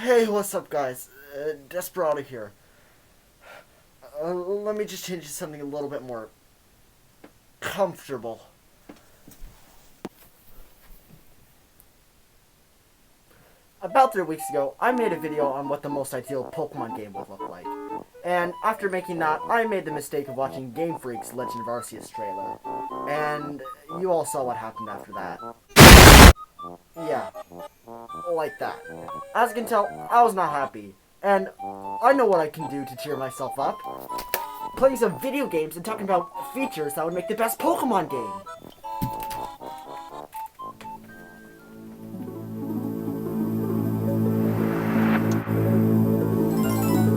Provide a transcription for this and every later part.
Hey, what's up, guys? Desperado here. Let me just change to something a little bit more comfortable. About 3 weeks ago, I made a video on what the most ideal Pokemon game would look like. And after making that, I made the mistake of watching Game Freak's Legend of Arceus trailer. And you all saw what happened after that. Yeah, like that. As you can tell, I was not happy. And I know what I can do to cheer myself up. Playing some video games and talking about features that would make the best Pokemon game.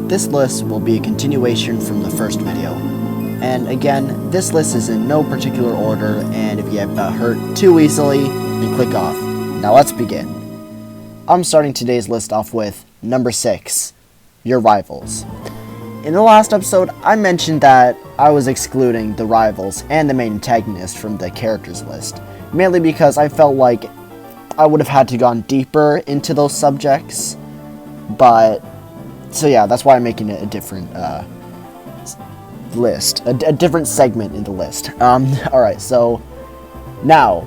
This list will be a continuation from the first video. And again, this list is in no particular order, and if you get hurt too easily, then click off. Now let's begin. I'm starting today's list off with number 6, your rivals. In the last episode, I mentioned that I was excluding the rivals and the main antagonist from the characters list, mainly because I felt like I would have had to gone deeper into those subjects, but so yeah, that's why I'm making it a different list, a different segment in the list. Alright, so now,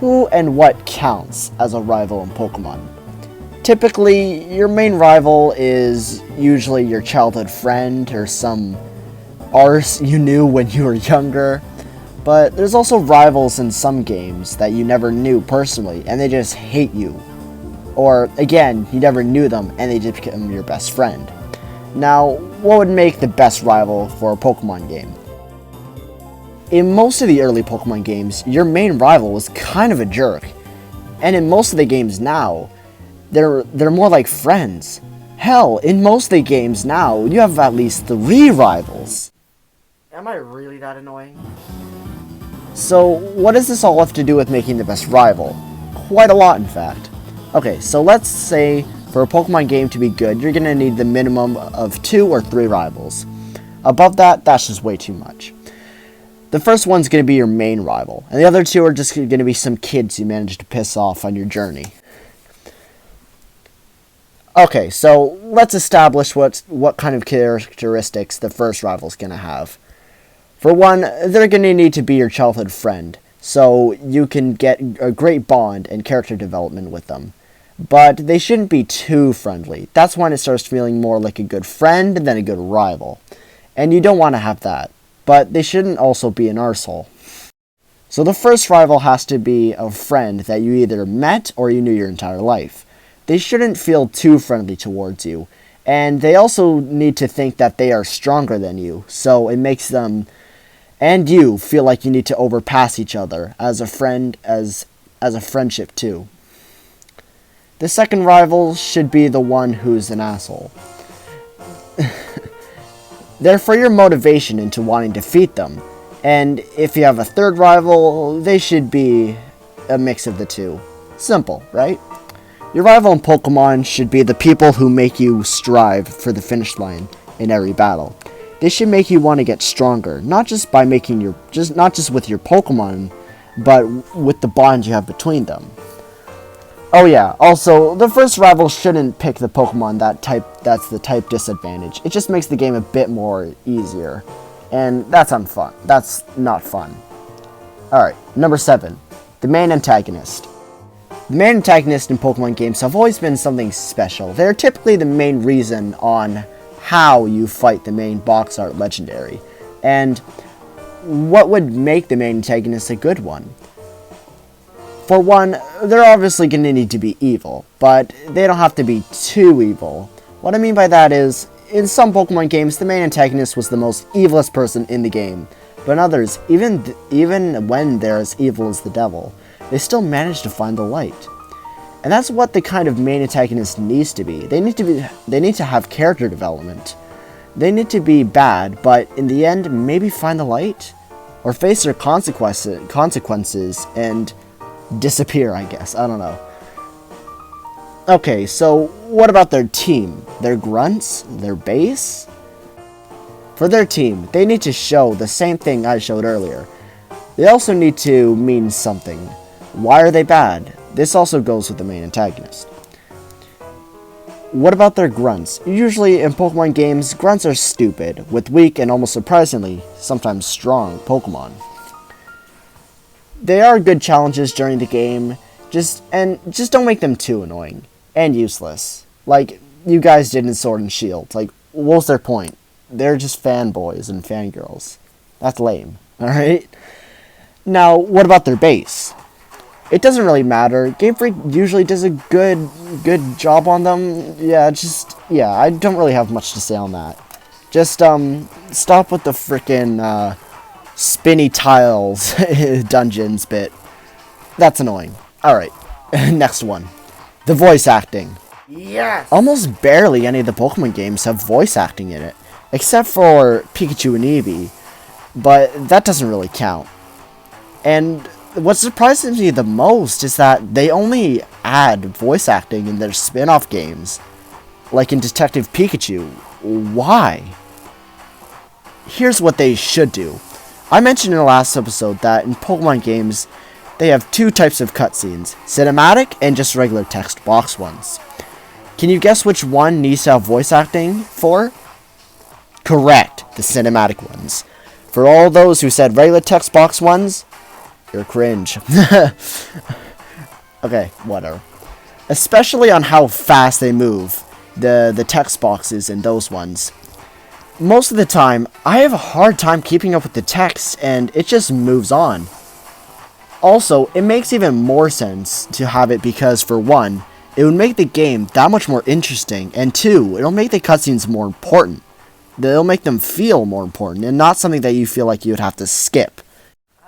who and what counts as a rival in Pokemon? Typically, your main rival is usually your childhood friend or some arse you knew when you were younger, but there's also rivals in some games that you never knew personally and they just hate you. Or, again, you never knew them and they just become your best friend. Now, what would make the best rival for a Pokemon game? In most of the early Pokemon games, your main rival was kind of a jerk. And in most of the games now, they're more like friends. Hell, in most of the games now, you have at least 3 rivals. Am I really that annoying? So, what does this all have to do with making the best rival? Quite a lot, in fact. Okay, so let's say for a Pokemon game to be good, you're going to need the minimum of 2 or 3 rivals. Above that, that's just way too much. The first one's going to be your main rival, and the other 2 are just going to be some kids you managed to piss off on your journey. Okay, so let's establish what kind of characteristics the first rival's going to have. For one, they're going to need to be your childhood friend, so you can get a great bond and character development with them. But they shouldn't be too friendly. That's when it starts feeling more like a good friend than a good rival. And you don't want to have that. But they shouldn't also be an arsehole. So the first rival has to be a friend that you either met or you knew your entire life. They shouldn't feel too friendly towards you. And they also need to think that they are stronger than you. So it makes them and you feel like you need to overpass each other as a friend, as a friendship too. The second rival should be the one who's an asshole. They're for your motivation into wanting to defeat them. And if you have a third rival, they should be a mix of the two. Simple, right? Your rival in Pokemon should be the people who make you strive for the finish line in every battle. They should make you want to get stronger, not just by making not just with your Pokemon, but with the bond you have between them. Oh yeah, also, the first rival shouldn't pick the Pokemon that's the type disadvantage. It just makes the game a bit more easier. And that's unfun. That's not fun. Alright, number 7. The main antagonist. The main antagonist in Pokemon games have always been something special. They're typically the main reason on how you fight the main box art legendary. And what would make the main antagonist a good one? For one, they're obviously going to need to be evil, but they don't have to be too evil. What I mean by that is, in some Pokemon games, the main antagonist was the most evilest person in the game, but in others, even when they're as evil as the devil, they still manage to find the light. And that's what the kind of main antagonist needs to be. They need to have character development. They need to be bad, but in the end, maybe find the light? Or face their consequences and disappear, I guess. I don't know. Okay, so what about their team? Their grunts? Their base? For their team, they need to show the same thing I showed earlier. They also need to mean something. Why are they bad? This also goes with the main antagonist. what about their grunts? Usually in Pokemon games, grunts are stupid, with weak and almost surprisingly, sometimes strong Pokemon. They are good challenges during the game, just don't make them too annoying and useless. Like you guys did in Sword and Shield. Like, what's their point? They're just fanboys and fangirls. That's lame, alright? Now, what about their base? It doesn't really matter. Game Freak usually does a good job on them. Yeah, I don't really have much to say on that. Just, stop with the frickin', spinny tiles dungeons bit. That's annoying. Alright, next one. The voice acting. Yes! Almost barely any of the Pokemon games have voice acting in it, except for Pikachu and Eevee, but that doesn't really count. And what surprises me the most is that they only add voice acting in their spin-off games, like in Detective Pikachu. Why? Here's what they should do. I mentioned in the last episode that in Pokemon games, they have two types of cutscenes, cinematic and just regular text box ones. Can you guess which one needs to have voice acting for? Correct, the cinematic ones. For all those who said regular text box ones, you're cringe. Okay, whatever. Especially on how fast they move, the text boxes in those ones. Most of the time, I have a hard time keeping up with the text, and it just moves on. Also, it makes even more sense to have it because, for one, it would make the game that much more interesting, and two, it'll make the cutscenes more important. It'll make them feel more important, and not something that you feel like you would have to skip.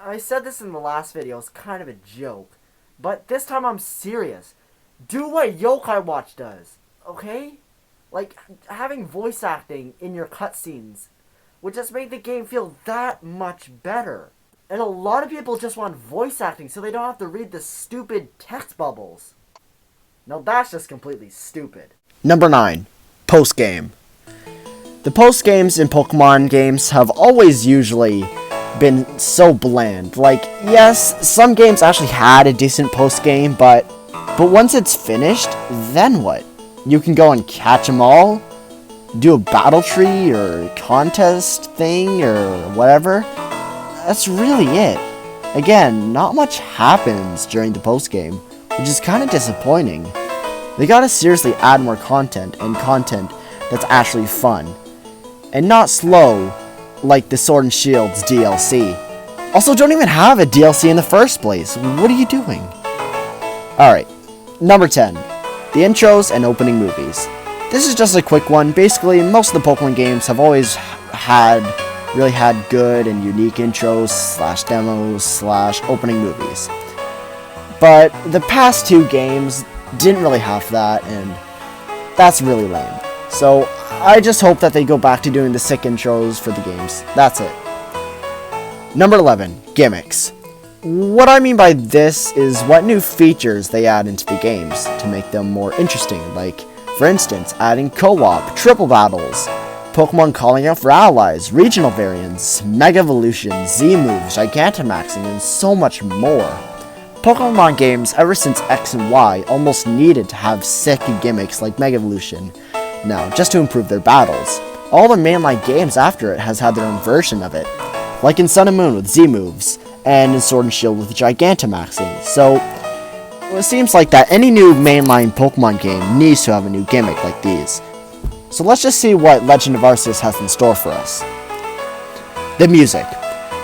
I said this in the last video, it's kind of a joke. But this time I'm serious. Do what Yokai Watch does, okay? Like, having voice acting in your cutscenes would just make the game feel that much better. And a lot of people just want voice acting so they don't have to read the stupid text bubbles. Now that's just completely stupid. Number 9. Post-game. The post-games in Pokemon games have always usually been so bland. Like, yes, some games actually had a decent post-game, but once it's finished, then what? You can go and catch them all, do a battle tree or contest thing or whatever. That's really it. Again, not much happens during the post-game, which is kind of disappointing. They gotta seriously add more content, and content that's actually fun, and not slow like the Sword and Shield's DLC. Also, don't even have a DLC in the first place. What are you doing? Alright, number 10. The intros and opening movies. This is just a quick one. Basically, most of the Pokemon games have always really had good and unique intros / demos / opening movies. But the past two games didn't really have that, and that's really lame. So I just hope that they go back to doing the sick intros for the games. That's it. Number 11. Gimmicks. What I mean by this is what new features they add into the games to make them more interesting, like, for instance, adding co-op, triple battles, Pokemon calling out for allies, regional variants, Mega Evolution, Z-moves, Gigantamaxing, and so much more. Pokemon games ever since X and Y almost needed to have sick gimmicks like Mega Evolution now, just to improve their battles. All the mainline games after it has had their own version of it, like in Sun and Moon with Z-moves, and in Sword and Shield with Gigantamaxing. So it seems like that any new mainline Pokemon game needs to have a new gimmick like these. So let's just see what Legend of Arceus has in store for us. The music.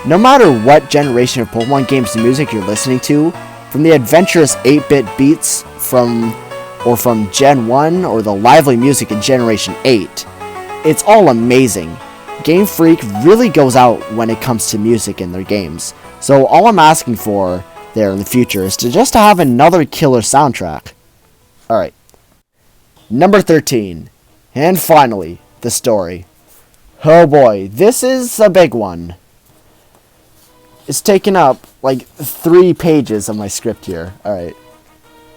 No matter what generation of Pokemon games music you're listening to, from the adventurous 8-bit beats from Gen 1 or the lively music in Generation 8, it's all amazing. Game Freak really goes out when it comes to music in their games. So all I'm asking for there in the future is to just have another killer soundtrack. Alright. Number 13. And finally, the story. Oh boy, this is a big one. It's taken up like 3 pages of my script here. Alright.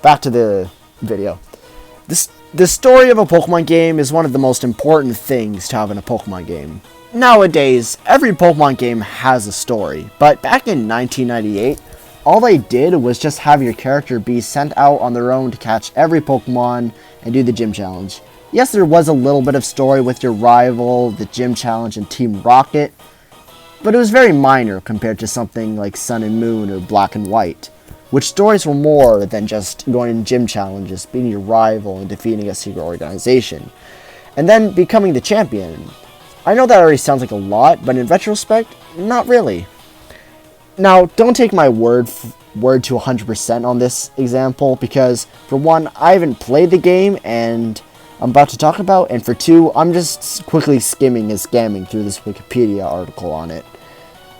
Back to the video. The story of a Pokemon game is one of the most important things to have in a Pokemon game. Nowadays, every Pokemon game has a story, but back in 1998, all they did was just have your character be sent out on their own to catch every Pokemon and do the gym challenge. Yes, there was a little bit of story with your rival, the gym challenge, and Team Rocket, but it was very minor compared to something like Sun and Moon or Black and White, which stories were more than just going in gym challenges, beating your rival, and defeating a secret organization, and then becoming the champion. I know that already sounds like a lot, but in retrospect, not really. Now, don't take my word to 100% on this example, because for one, I haven't played the game and I'm about to talk about, and for two, I'm just quickly skimming and scamming through this Wikipedia article on it.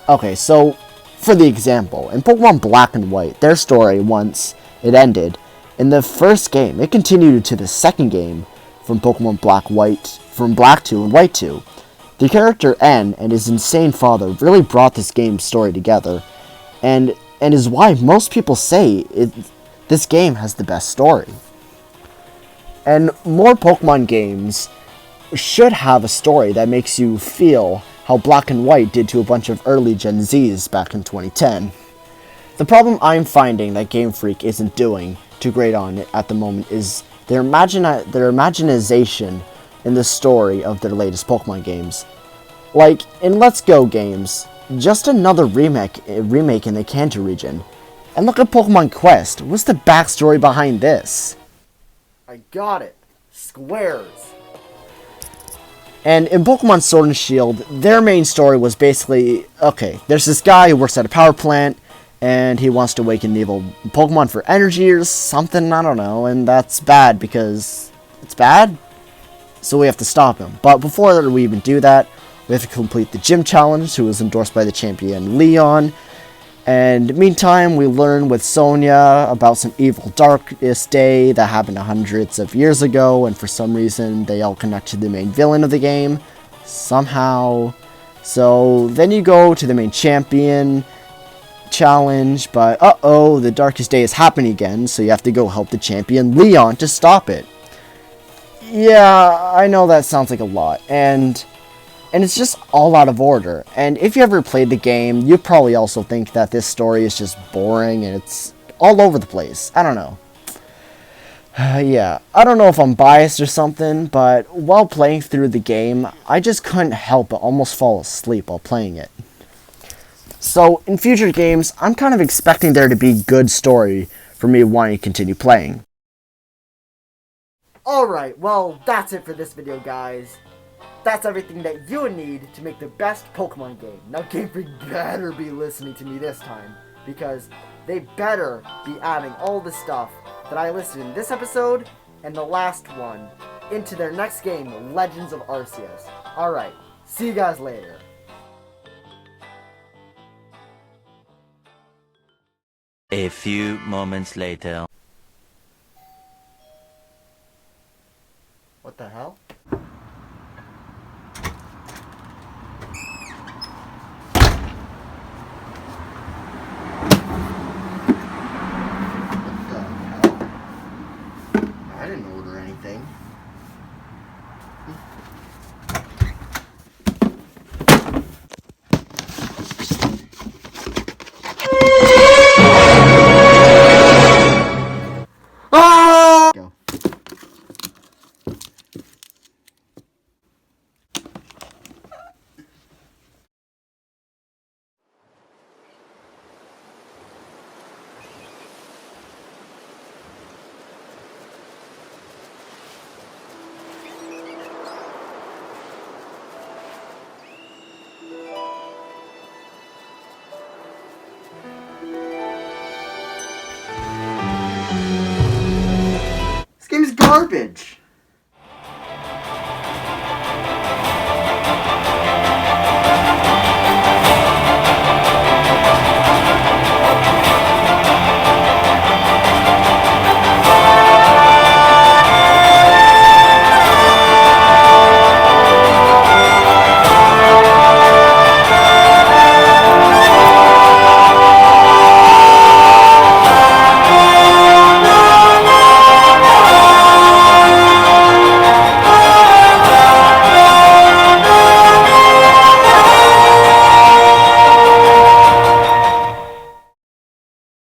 Okay, so for the example, in Pokemon Black and White, their story, once it ended, in the first game, it continued to the second game from Pokemon from Black 2 and White 2. The character N and his insane father really brought this game's story together, and is why most people say this game has the best story. And more Pokemon games should have a story that makes you feel how Black and White did to a bunch of early Gen Zs back in 2010. The problem I'm finding that Game Freak isn't doing too great on it at the moment is their imaginization in the story of their latest Pokemon games. Like, in Let's Go games, just another remake in the Kanto region. And look at Pokemon Quest, what's the backstory behind this? I got it. Squares. And in Pokemon Sword and Shield, their main story was basically, okay, there's this guy who works at a power plant, and he wants to awaken the evil Pokemon for energy or something, I don't know, and that's bad because it's bad, so we have to stop him. But before we even do that, we have to complete the gym challenge, who was endorsed by the champion Leon. And meantime, we learn with Sonia about some evil darkest day that happened hundreds of years ago, and for some reason they all connect to the main villain of the game, somehow. So then you go to the main champion challenge, but uh-oh, the darkest day is happening again, so you have to go help the champion Leon to stop it. Yeah, I know that sounds like a lot, and it's just all out of order. And if you ever played the game, you probably also think that this story is just boring and it's all over the place. I don't know. Yeah, I don't know if I'm biased or something, but while playing through the game, I just couldn't help but almost fall asleep while playing it. So, in future games, I'm kind of expecting there to be good story for me wanting to continue playing. Alright, well, that's it for this video, guys. That's everything that you would need to make the best Pokemon game. Now Game Freak better be listening to me this time, because they better be adding all the stuff that I listed in this episode and the last one into their next game, Legends of Arceus. Alright, see you guys later. A few moments later. What the hell? I didn't order anything. Go. This game is garbage.